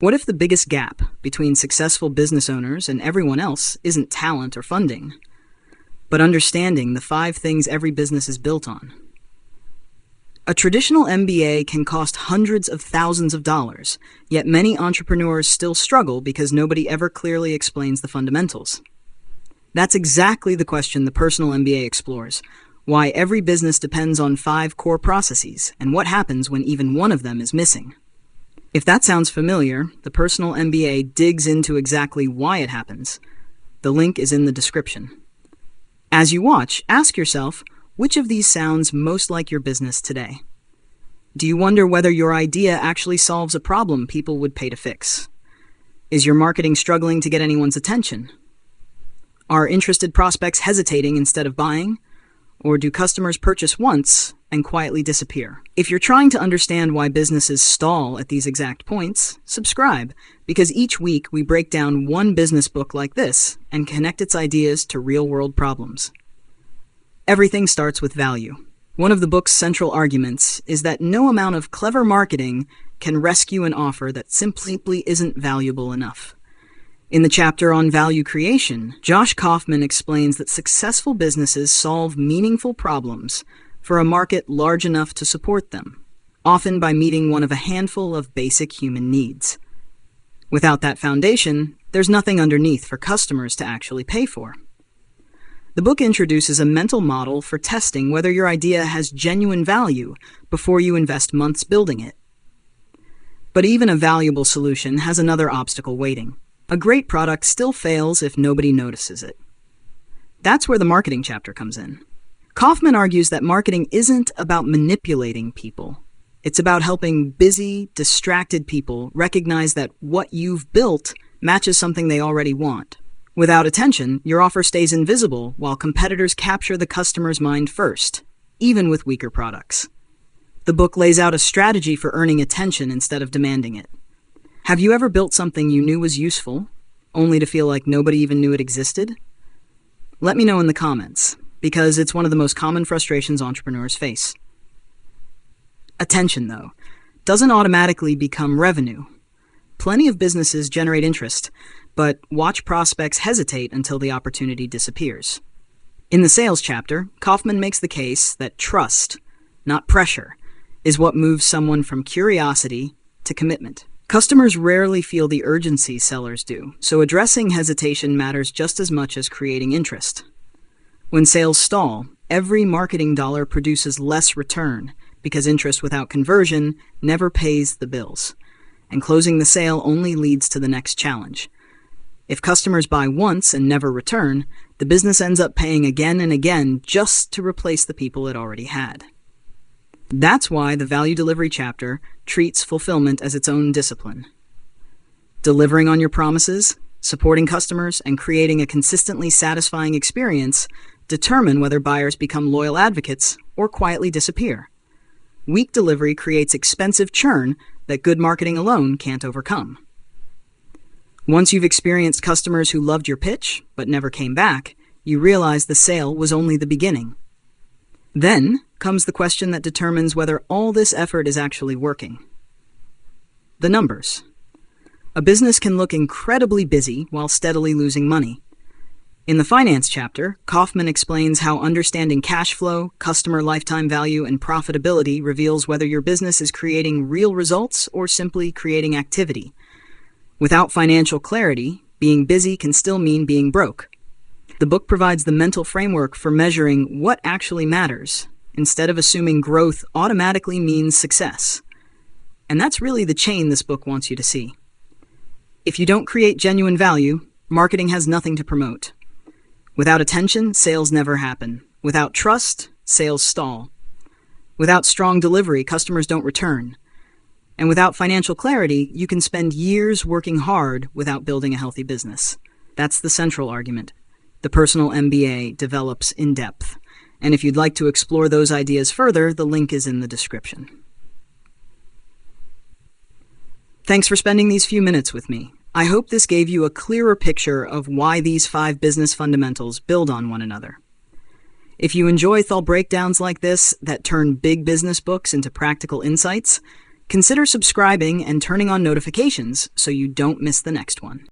What if the biggest gap between successful business owners and everyone else isn't talent or funding, but understanding the 5 things every business is built on? A traditional MBA can cost hundreds of thousands of dollars, yet many entrepreneurs still struggle because nobody ever clearly explains the fundamentals. That's exactly the question the Personal MBA explores: why every business depends on 5 core processes, and what happens when even one of them is missing. If that sounds familiar, the Personal MBA digs into exactly why it happens. The link is in the description. As you watch, ask yourself, which of these sounds most like your business today? Do you wonder whether your idea actually solves a problem people would pay to fix? Is your marketing struggling to get anyone's attention? Are interested prospects hesitating instead of buying? Or do customers purchase once and quietly disappear? If you're trying to understand why businesses stall at these exact points, subscribe, because each week we break down one business book like this and connect its ideas to real-world problems. Everything starts with value. One of the book's central arguments is that no amount of clever marketing can rescue an offer that simply isn't valuable enough. In the chapter on value creation, Kaufman explains that successful businesses solve meaningful problems for a market large enough to support them, often by meeting one of a handful of basic human needs. Without that foundation, there's nothing underneath for customers to actually pay for. The book introduces a mental model for testing whether your idea has genuine value before you invest months building it. But even a valuable solution has another obstacle waiting. A great product still fails if nobody notices it. That's where the marketing chapter comes in. Kaufman argues that marketing isn't about manipulating people. It's about helping busy, distracted people recognize that what you've built matches something they already want. Without attention, your offer stays invisible while competitors capture the customer's mind first, even with weaker products. The book lays out a strategy for earning attention instead of demanding it. Have you ever built something you knew was useful, only to feel like nobody even knew it existed? Let me know in the comments, because it's one of the most common frustrations entrepreneurs face. Attention, though, doesn't automatically become revenue. Plenty of businesses generate interest, but watch prospects hesitate until the opportunity disappears. In the sales chapter, Kaufman makes the case that trust, not pressure, is what moves someone from curiosity to commitment. Customers rarely feel the urgency sellers do, so addressing hesitation matters just as much as creating interest. When sales stall, every marketing dollar produces less return because interest without conversion never pays the bills, and closing the sale only leads to the next challenge. If customers buy once and never return, the business ends up paying again and again just to replace the people it already had. That's why the value delivery chapter treats fulfillment as its own discipline. Delivering on your promises, supporting customers, and creating a consistently satisfying experience determine whether buyers become loyal advocates or quietly disappear. Weak delivery creates expensive churn that good marketing alone can't overcome. Once you've experienced customers who loved your pitch but never came back, you realize the sale was only the beginning. Then comes the question that determines whether all this effort is actually working. The numbers. A business can look incredibly busy while steadily losing money. In the finance chapter, Kaufman explains how understanding cash flow, customer lifetime value, and profitability reveals whether your business is creating real results or simply creating activity. Without financial clarity, being busy can still mean being broke. The book provides the mental framework for measuring what actually matters, instead of assuming growth automatically means success. And that's really the chain this book wants you to see. If you don't create genuine value, marketing has nothing to promote. Without attention, sales never happen. Without trust, sales stall. Without strong delivery, customers don't return. And without financial clarity, you can spend years working hard without building a healthy business. That's the central argument. The Personal MBA develops in depth. And if you'd like to explore those ideas further, the link is in the description. Thanks for spending these few minutes with me. I hope this gave you a clearer picture of why these 5 business fundamentals build on one another. If you enjoy thought breakdowns like this that turn big business books into practical insights, Consider subscribing and turning on notifications so you don't miss the next one.